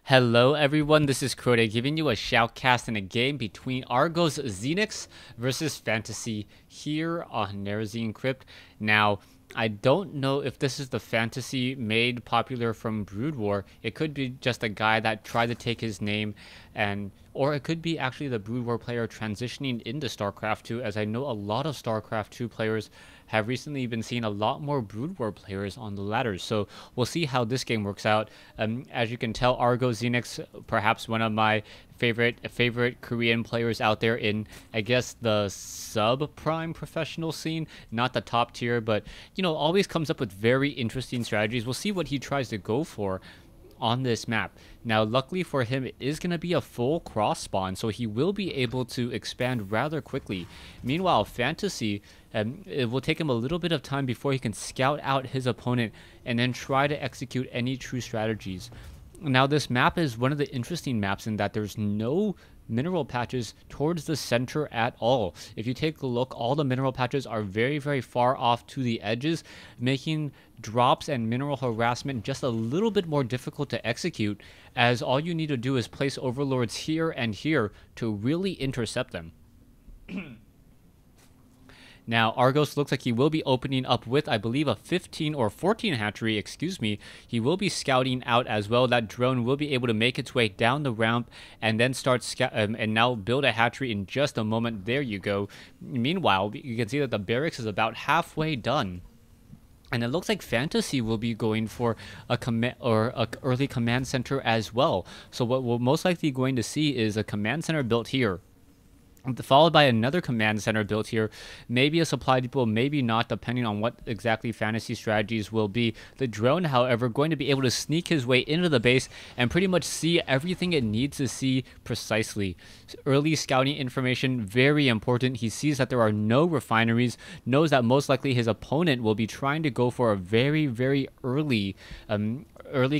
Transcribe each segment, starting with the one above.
Hello everyone, this is Crota giving you a shoutcast in a game between Argos Xenix versus Fantasy here on Nerazine Crypt. Now, I don't know if this is the Fantasy made popular from Brood War. It could be just a guy that tried to take his name, or it could be actually the Brood War player transitioning into StarCraft 2, as I know a lot of StarCraft 2 players have recently been seeing a lot more Brood War players on the ladders. So we'll see how this game works out. As you can tell, Argos Xenix, perhaps one of my favorite Korean players out there in, I guess, the sub-prime professional scene. Not the top tier, but, you know, always comes up with very interesting strategies. We'll see what he tries to go for on this map. Now, luckily for him, it is going to be a full cross spawn, so he will be able to expand rather quickly. Meanwhile, Fantasy, it will take him a little bit of time before he can scout out his opponent and then try to execute any true strategies. Now, this map is one of the interesting maps in that there's no mineral patches towards the center at all. If you take a look, all the mineral patches are very far off to the edges, making drops and mineral harassment just a little bit more difficult to execute, as all you need to do is place overlords here and here to really intercept them. Now, Argos looks like he will be opening up with, I believe, a 15 or 14 hatchery, excuse me. He will be scouting out as well. That drone will be able to make its way down the ramp and then start and now build a hatchery in just a moment. There you go. Meanwhile, you can see that the barracks is about halfway done. And it looks like Fantasy will be going for a early command center as well. So what we're most likely going to see is a command center built here, followed by another command center built here, maybe a supply depot, maybe not, depending on what exactly Fantasy strategies will be. The drone, however, going to be able to sneak his way into the base and pretty much see everything it needs to see precisely. Early scouting information, very important. He sees that there are no refineries, knows that most likely his opponent will be trying to go for a very early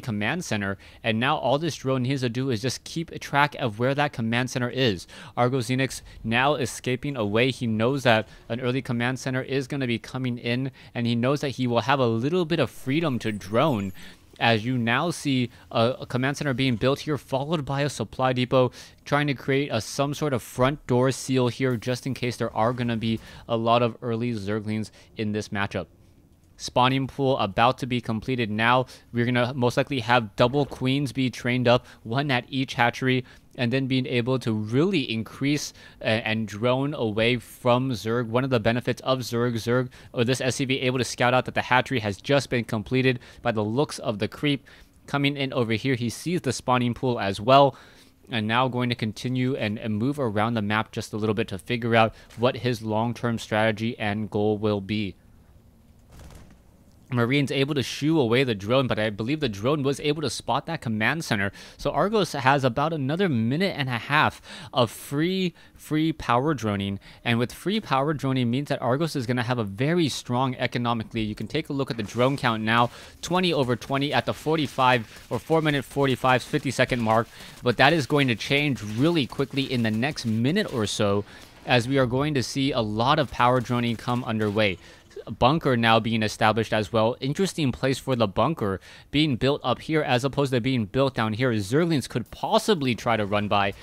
command center, and now all this drone needs to do is just keep track of where that command center is. Argos Xenix now escaping away. He knows that an early command center is going to be coming in, and he knows that he will have a little bit of freedom to drone, as you now see a command center being built here, followed by a supply depot, trying to create some sort of front door seal here, just in case there are going to be a lot of early Zerglings in this matchup. Spawning pool about to be completed now. We're going to most likely have double queens be trained up, one at each hatchery, and then being able to really increase and drone away from Zerg. One of the benefits of Zerg or this SCV, able to scout out that the hatchery has just been completed by the looks of the creep. Coming in over here, he sees the spawning pool as well, and now going to continue and move around the map just a little bit to figure out what his long-term strategy and goal will be. Marines able to shoo away the drone, but I believe the drone was able to spot that command center. So Argos has about another minute and a half of free power droning, and with free power droning means that Argos is going to have a very strong economically. You can take a look at the drone count now, 20/20 at the 45 or 4-minute 45 50-second mark, but that is going to change really quickly in the next minute or so, as we are going to see a lot of power droning come underway. Bunker now being established as well. Interesting place for the bunker being built up here as opposed to being built down here. Zerglings could possibly try to run by,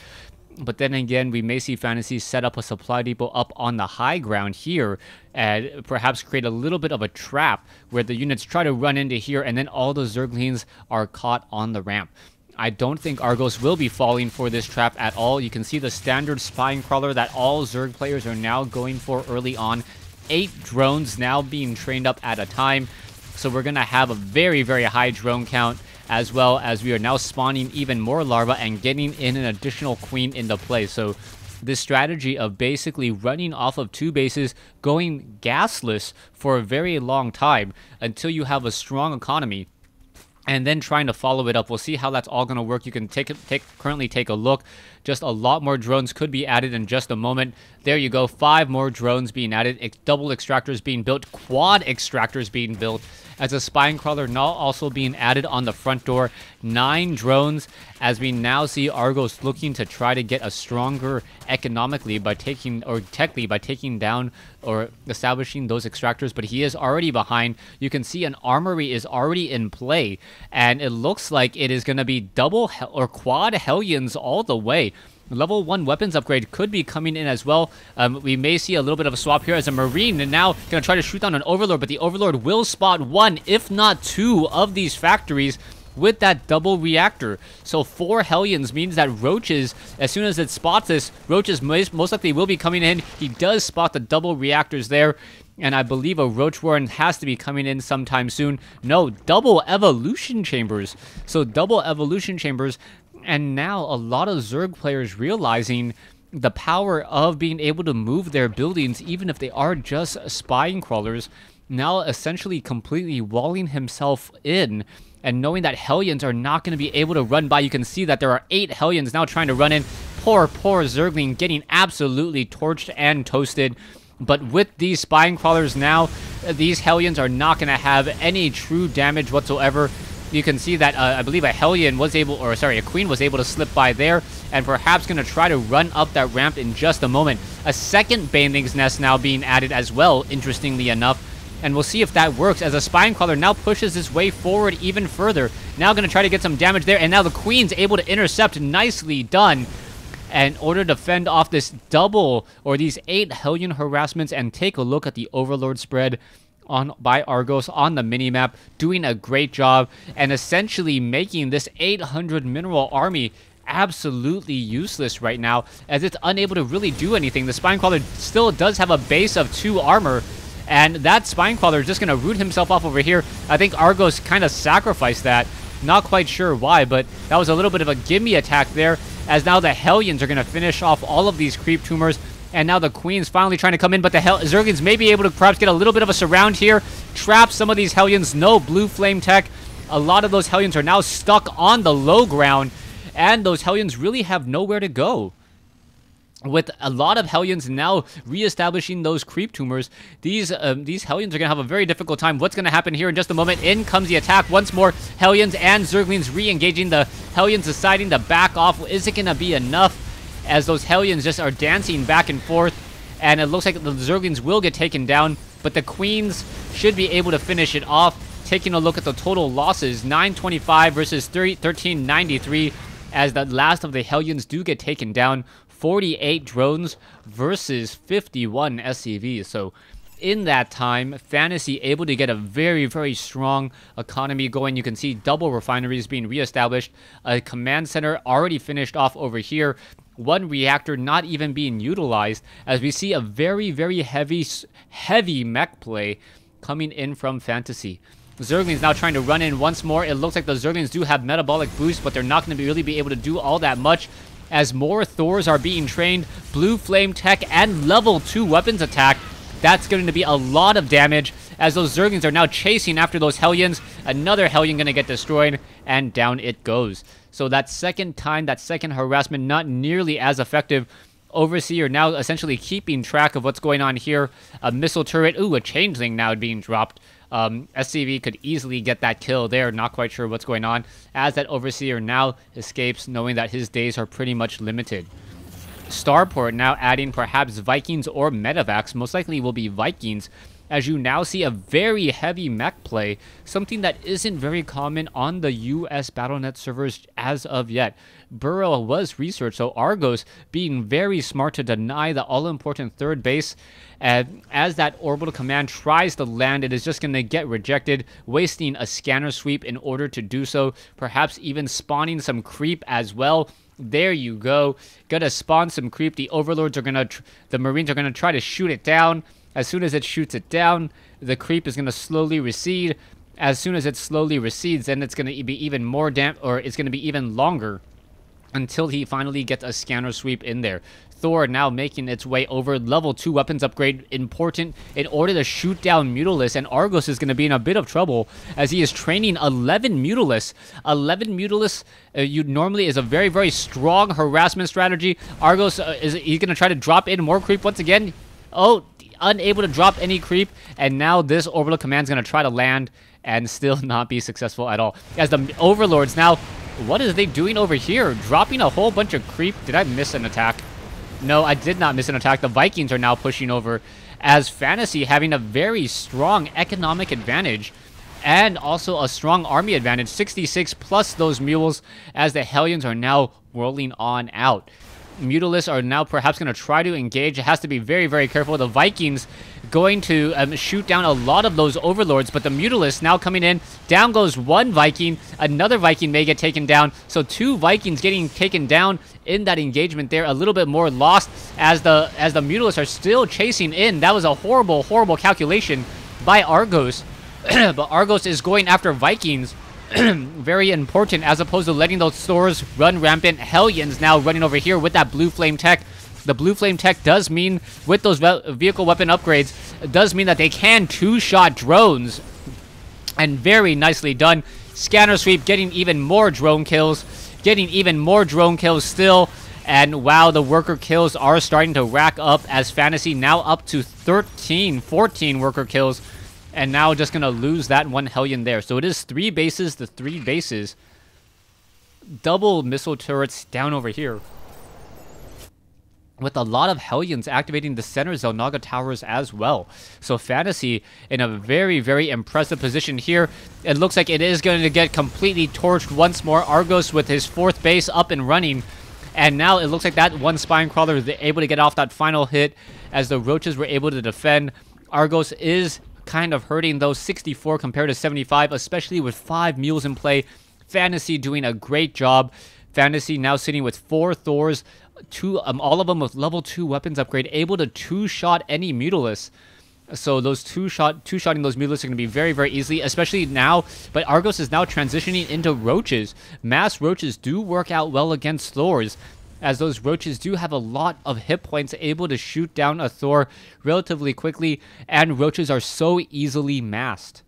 but then again, we may see Fantasy set up a supply depot up on the high ground here and perhaps create a little bit of a trap where the units try to run into here and then all the Zerglings are caught on the ramp. I don't think Argos will be falling for this trap at all. You can see the standard spine crawler that all Zerg players are now going for early on. 8 drones now being trained up at a time, so we're going to have a very high drone count, as well as we are now spawning even more larvae and getting in an additional queen into play. So this strategy of basically running off of 2 bases, going gasless for a very long time until you have a strong economy, and then trying to follow it up. We'll see how that's all going to work. You can currently take a look. Just a lot more drones could be added in just a moment. There you go, 5 more drones being added. Double extractors being built, quad extractors being built, as a spine crawler now also being added on the front door. 9 drones, as we now see Argos looking to try to get a stronger economically by taking, or technically by taking down or establishing those extractors, but he is already behind. You can see an armory is already in play, and it looks like it is going to be double or quad Hellions all the way. Level 1 weapons upgrade could be coming in as well. We may see a little bit of a swap here as a Marine, and now going to try to shoot down an Overlord, but the Overlord will spot 1, if not 2, of these factories with that double reactor. So 4 Hellions means that Roaches, as soon as it spots this, Roaches most likely will be coming in. He does spot the double reactors there, and I believe a Roach Warren has to be coming in sometime soon. No, double evolution chambers. So double evolution chambers. And now a lot of Zerg players realizing the power of being able to move their buildings, even if they are just spine crawlers, now essentially completely walling himself in, and knowing that Hellions are not going to be able to run by. You can see that there are 8 Hellions now trying to run in. Poor Zergling getting absolutely torched and toasted. But with these spine crawlers now, these Hellions are not going to have any true damage whatsoever. You can see that I believe a Hellion was able, or sorry, a Queen was able to slip by there, and perhaps going to try to run up that ramp in just a moment. A second Baneling's Nest now being added as well, interestingly enough, and we'll see if that works as a spine crawler now pushes his way forward even further. Now going to try to get some damage there, and now the Queen's able to intercept. Nicely done. In order to fend off this double, or these 8 Hellion harassments, and take a look at the Overlord spread by Argos on the minimap, doing a great job and essentially making this 800 mineral army absolutely useless right now, as it's unable to really do anything. The spine crawler still does have a base of 2 armor, and that spine crawler is just going to root himself off over here. I think Argos kind of sacrificed that. Not quite sure why, but that was a little bit of a gimme attack there, as now the Hellions are going to finish off all of these creep tumors. And now the Queen's finally trying to come in, but the Zerglings may be able to perhaps get a little bit of a surround here. Trap some of these Hellions. No blue flame tech. A lot of those Hellions are now stuck on the low ground, and those Hellions really have nowhere to go. With a lot of Hellions now reestablishing those creep tumors, these Hellions are going to have a very difficult time. What's going to happen here in just a moment? In comes the attack once more. Hellions and Zerglings re-engaging. The Hellions deciding to back off. Is it going to be enough? As those Hellions just are dancing back and forth, and it looks like the Zerglings will get taken down, but the Queens should be able to finish it off. Taking a look at the total losses, 925 versus 1393, as the last of the Hellions do get taken down. 48 drones versus 51 SCVs. So in that time, Fantasy able to get a very, very strong economy going. You can see double refineries being reestablished. A command center already finished off over here. 1 reactor not even being utilized, as we see a very, very heavy mech play coming in from Fantasy. Zerglings now trying to run in once more. It looks like the Zerglings do have metabolic boost, but they're not going to really be able to do all that much, as more Thors are being trained. Blue flame tech and level 2 weapons attack. That's going to be a lot of damage, as those Zerglings are now chasing after those Hellions. Another Hellion going to get destroyed, and down it goes. So that second time, that second harassment, not nearly as effective. Overseer now essentially keeping track of what's going on here. A missile turret. Ooh, a changeling now being dropped. SCV could easily get that kill there. Not quite sure what's going on, as that Overseer now escapes, knowing that his days are pretty much limited. Starport now adding perhaps Vikings or Medivacs. Most likely will be Vikings, as you now see a very heavy mech play, something that isn't very common on the US Battle.net servers as of yet. Burrow was researched, so Argos being very smart to deny the all-important third base. As that orbital command tries to land, it is just going to get rejected, wasting a scanner sweep in order to do so, perhaps even spawning some creep as well. There you go. Gonna spawn some creep. The Overlords are the Marines are gonna try to shoot it down. As soon as it shoots it down, the creep is gonna slowly recede. As soon as it slowly recedes, then it's gonna be even more it's gonna be even longer until he finally gets a scanner sweep in there. Thor now making its way over. Level 2 weapons upgrade important in order to shoot down Mutalisk, and Argos is going to be in a bit of trouble as he is training 11 Mutalisk. 11 Mutalisk normally is a very, very strong harassment strategy. Argos, he's going to try to drop in more creep once again. Oh, unable to drop any creep, and now this orbital command is going to try to land, and still not be successful at all. As the Overlords now, what is they doing over here? Dropping a whole bunch of creep. Did I miss an attack? No, I did not miss an attack. The Vikings are now pushing over as Fantasy having a very strong economic advantage and also a strong army advantage. 66 plus those mules as the Hellions are now rolling on out. Mutalisks are now perhaps going to try to engage. It has to be very, very careful. The Vikings going to shoot down a lot of those Overlords, but the Mutalisks now coming in. Down goes one Viking. Another Viking may get taken down. So 2 Vikings getting taken down in that engagement there. A little bit more lost as the Mutalisks are still chasing in. That was a horrible, horrible calculation by Argos. But Argos is going after Vikings. Very important, as opposed to letting those stores run rampant. Hellions now running over here with that blue flame tech. The blue flame tech does mean, with those vehicle weapon upgrades, does mean that they can 2-shot drones. And very nicely done. Scanner sweep getting even more drone kills. Getting even more drone kills still. And wow, the worker kills are starting to rack up as Fantasy now up to 13, 14 worker kills. And now just going to lose that one Hellion there. So it is 3 bases to 3 bases. Double missile turrets down over here. With a lot of Hellions activating the center Zelnaga towers as well. So Fantasy in a very, very impressive position here. It looks like it is going to get completely torched once more. Argos with his 4th base up and running. And now it looks like that one Spine Crawler is able to get off that final hit as the Roaches were able to defend. Argos is kind of hurting those 64 compared to 75, especially with 5 mules in play. Fantasy doing a great job. Fantasy now sitting with 4 Thors, all of them with level 2 weapons upgrade, able to 2-shot any Mutalisks. So those two-shotting those Mutalisks are going to be very, very easily, especially now. But Argos is now transitioning into Roaches. Mass Roaches do work out well against Thors, as those Roaches do have a lot of hit points, able to shoot down a Thor relatively quickly, and Roaches are so easily masked.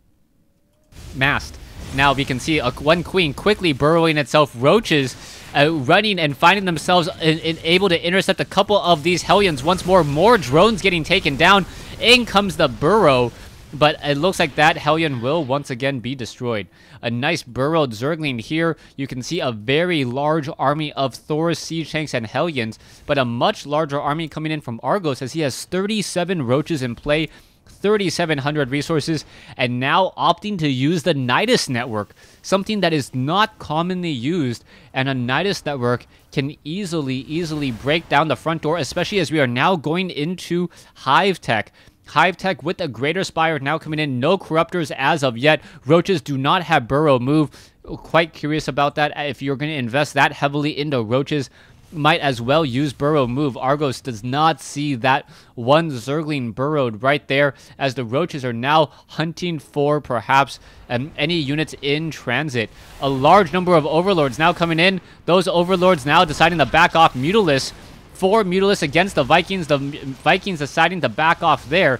Now we can see one Queen quickly burrowing itself. Roaches running and finding themselves able to intercept a couple of these Hellions. Once more drones getting taken down. In comes the burrow. But it looks like that Hellion will once again be destroyed. A nice burrowed Zergling here. You can see a very large army of Thor's siege tanks and Hellions, but a much larger army coming in from Argos as he has 37 Roaches in play, 3,700 resources, and now opting to use the Nidus network, something that is not commonly used, and a Nidus network can easily break down the front door, especially as we are now going into Hive Tech. Hive Tech with a Greater Spire now coming in. No Corruptors as of yet. Roaches do not have Burrow move. Quite curious about that. If you're going to invest that heavily into Roaches, might as well use Burrow move. Argos does not see that one Zergling burrowed right there, as the Roaches are now hunting for perhaps any units in transit. A large number of Overlords now coming in. Those Overlords now deciding to back off. Mutalisks. 4 Mutalisks against the Vikings. The Vikings deciding to back off there.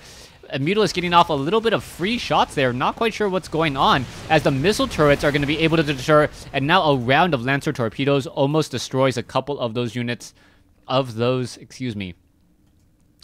Mutalisks getting off a little bit of free shots there. Not quite sure what's going on, as the missile turrets are going to be able to deter. And now a round of Lancer torpedoes almost destroys a couple of those units of those,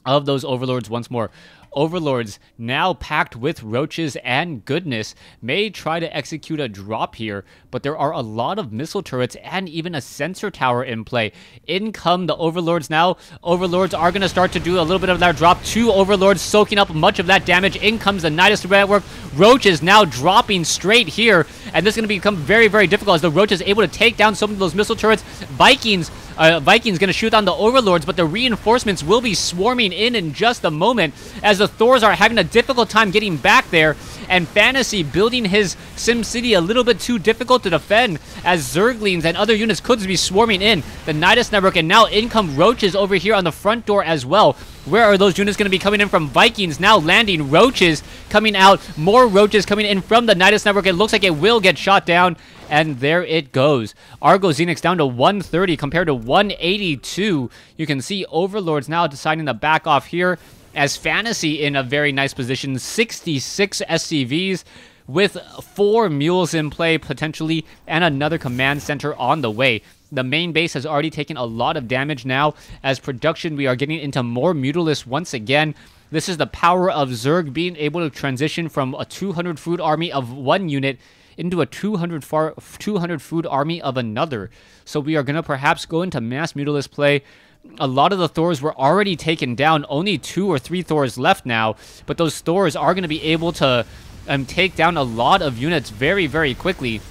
of those Overlords once more. Overlords, now packed with Roaches and goodness, may try to execute a drop here, but there are a lot of missile turrets and even a sensor tower in play. In come the Overlords now. Overlords are going to start to do a little bit of that drop. 2 Overlords soaking up much of that damage. In comes the Nidus network. Roaches now dropping straight here, and this is going to become very, very difficult as the Roaches is able to take down some of those missile turrets. Vikings going to shoot on the Overlords, but the reinforcements will be swarming in just a moment, as the Thors are having a difficult time getting back there, and Fantasy building his SimCity a little bit too difficult to defend, as Zerglings and other units could be swarming in. The Nidus network, and now in come Roaches over here on the front door as well. Where are those units going to be coming in from? Vikings now landing. Roaches coming out. More Roaches coming in from the Nidus network. It looks like it will get shot down. And there it goes. Argos Xenix down to 130 compared to 182. You can see Overlords now deciding to back off here, as Fantasy in a very nice position. 66 SCVs with 4 mules in play potentially, and another command center on the way. The main base has already taken a lot of damage now. As production, we are getting into more Mutalisks once again. This is the power of Zerg being able to transition from a 200 food army of one unit into a 200 food army of another. So we are going to perhaps go into mass Mutalisk play. A lot of the Thors were already taken down. Only 2 or 3 Thors left now. But those Thors are going to be able to take down a lot of units very, very quickly.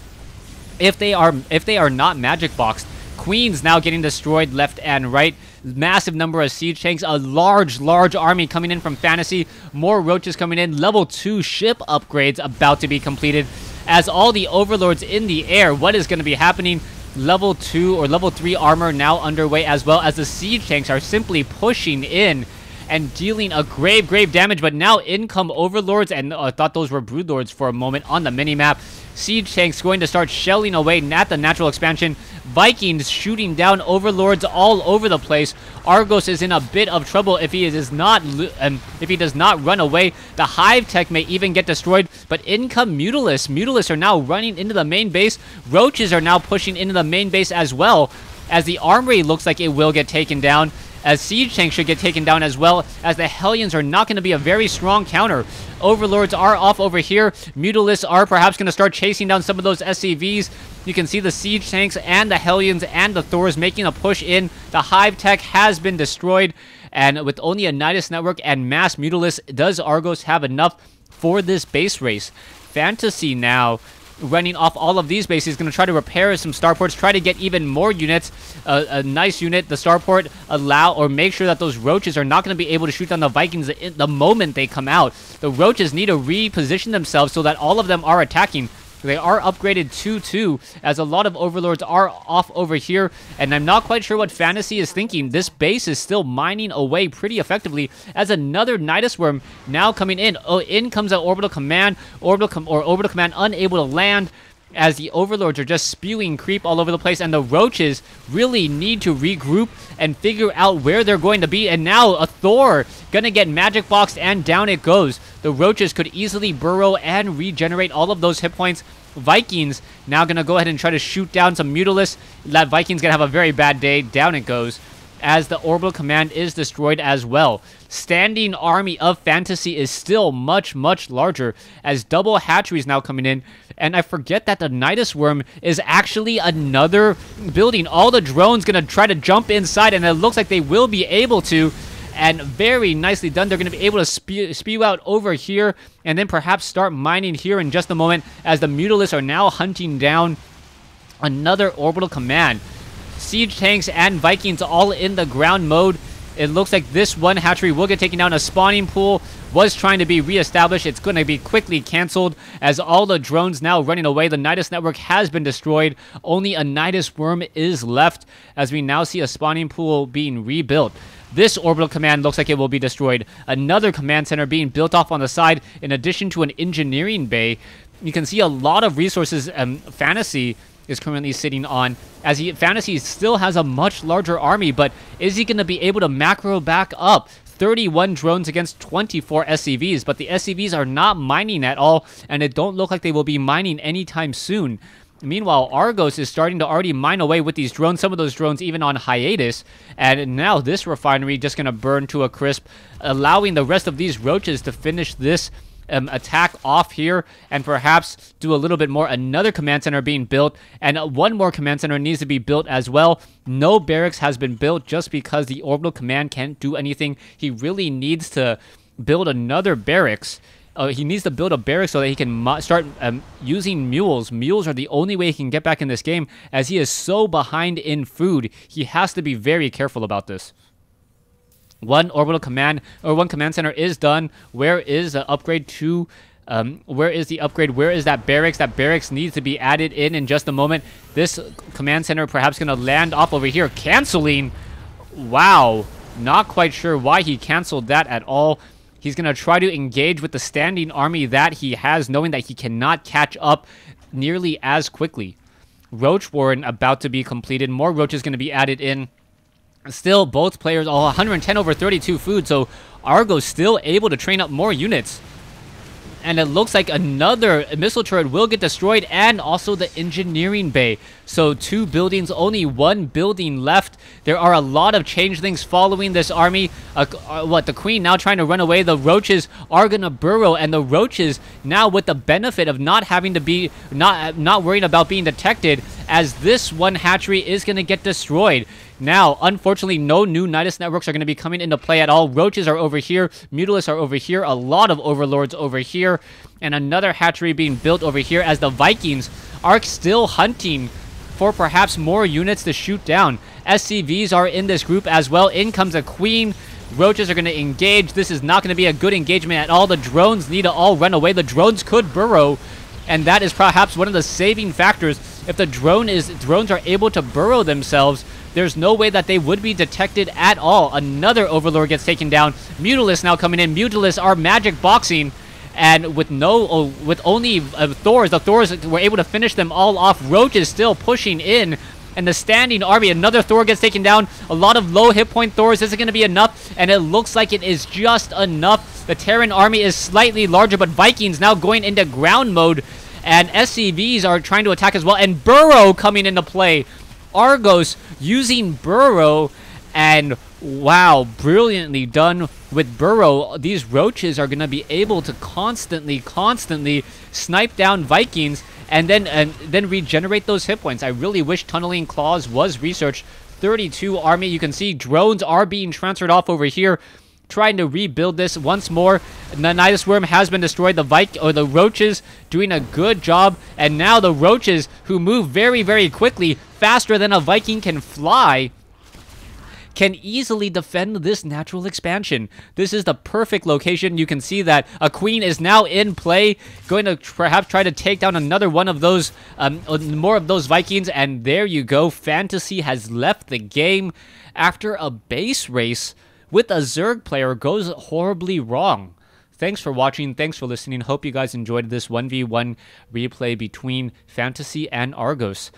If they are not magic boxed. Queens now getting destroyed left and right. Massive number of siege tanks. A large army coming in from Fantasy. More roaches coming in. Level 2 ship upgrades about to be completed. As all the overlords in the air, what is going to be happening? Level 2 or level 3 armor now underway, as well as the siege tanks are simply pushing in and dealing a grave damage. But now in come overlords, and I thought those were broodlords for a moment on the minimap. Siege tanks going to start shelling away at the natural expansion. Vikings shooting down overlords all over the place. Argos is in a bit of trouble if he does not run away. The hive tech may even get destroyed, but in come Mutalisk. Mutalisk are now running into the main base. Roaches are now pushing into the main base as well, as the armory looks like it will get taken down. As siege tanks should get taken down, as well as the Hellions are not going to be a very strong counter. Overlords are off over here. Mutalisks are perhaps going to start chasing down some of those SCVs. You can see the siege tanks and the Hellions and the Thors making a push in. The hive tech has been destroyed, and with only a Nidus network and mass Mutalisks, does Argos have enough for this base race? Fantasy now running off all of these bases, going to try to repair some starports, try to get even more units. A nice unit, the starport, allow or make sure that those roaches are not going to be able to shoot down the Vikings the moment they come out. The roaches need to reposition themselves so that all of them are attacking. They are upgraded 2-2, as a lot of overlords are off over here, and I'm not quite sure what Fantasy is thinking. This base is still mining away pretty effectively, as another Nidus Worm now coming in. Oh, in comes an Orbital Command, Orbital Command unable to land, as the overlords are just spewing creep all over the place, and the roaches really need to regroup and figure out where they're going to be. And now a Thor gonna get magic boxed, and down it goes. The roaches could easily burrow and regenerate all of those hit points. Vikings now gonna go ahead and try to shoot down some Mutalisks. That Vikings gonna have a very bad day. Down it goes, as the Orbital Command is destroyed as well. Standing army of Fantasy is still much larger, as double hatcheries now coming in. And I forget that the Nidus Worm is actually another building. All the drones gonna try to jump inside, and it looks like they will be able to. And very nicely done. They're going to be able to spew out over here, and then perhaps start mining here in just a moment, as the Mutalisks are now hunting down another Orbital Command. Siege tanks and Vikings all in the ground mode. It looks like this one hatchery will get taken down. A spawning pool was trying to be reestablished. It's going to be quickly canceled, as all the drones now running away. The Nidus network has been destroyed. Only a Nidus Worm is left, as we now see a spawning pool being rebuilt. This Orbital Command looks like it will be destroyed. Another command center being built off on the side, in addition to an engineering bay. You can see a lot of resources Fantasy is currently sitting on, as Fantasy still has a much larger army, but is he going to be able to macro back up? 31 drones against 24 SCVs, but the SCVs are not mining at all, and it don't look like they will be mining anytime soon. Meanwhile, Argos is starting to already mine away with these drones, some of those drones even on hiatus, and now this refinery just going to burn to a crisp, allowing the rest of these roaches to finish this attack off here, and perhaps do a little bit more. Another command center being built, and one more command center needs to be built as well. No barracks has been built just because the Orbital Command can't do anything. He really needs to build another barracks. He needs to build a barracks so that he can start using mules. Mules are the only way he can get back in this game, as he is so behind in food. He has to be very careful about this. One Orbital Command, or one command center is done. Where is the upgrade to... where is the upgrade? Where is that barracks? That barracks needs to be added in just a moment. This command center perhaps going to land off over here. Canceling! Wow. Not quite sure why he canceled that at all. He's going to try to engage with the standing army that he has, knowing that he cannot catch up nearly as quickly. Roach Warren about to be completed. More roaches going to be added in. Still, both players, 110 over 32 food, so Argos still able to train up more units. And it looks like another missile turret will get destroyed, and also the engineering bay. So 2 buildings, only 1 building left. There are a lot of changelings following this army. The queen now trying to run away. The roaches are gonna burrow, and the roaches now with the benefit of not having to be not worrying about being detected, as this one hatchery is gonna get destroyed. Now, unfortunately, no new Nidus networks are going to be coming into play at all. Roaches are over here. Mutalisks are over here. A lot of Overlords over here. And another hatchery being built over here as the Vikings are still hunting for perhaps more units to shoot down. SCVs are in this group as well. In comes a queen. Roaches are going to engage. This is not going to be a good engagement at all. The drones need to all run away. The drones could burrow. And that is perhaps one of the saving factors. If the drones are able to burrow themselves, there's no way that they would be detected at all. Another Overlord gets taken down. Mutalisks now coming in. Mutalisks are magic boxing. And with only Thors, the Thors were able to finish them all off. Roaches still pushing in. And the standing army, another Thor gets taken down. A lot of low hit point Thors. This is going to be enough. And it looks like it is just enough. The Terran army is slightly larger, but Vikings now going into ground mode. And SCVs are trying to attack as well. And Burrow coming into play. Argos using Burrow, and wow, brilliantly done with Burrow. These roaches are going to be able to constantly snipe down Vikings and then regenerate those hit points. I really wish Tunneling Claws was researched. 32 army. You can see drones are being transferred off over here, trying to rebuild this once more. The Nidus Worm has been destroyed. The roaches doing a good job, and now the roaches, who move very quickly, faster than a Viking can fly, can easily defend this natural expansion. This is the perfect location. You can see that a queen is now in play, going to perhaps try to take down another one of those, more of those Vikings, and there you go. Fantasy has left the game after a base race with a Zerg player goes horribly wrong. Thanks for watching. Thanks for listening. Hope you guys enjoyed this 1v1 replay between Fantasy and Argos.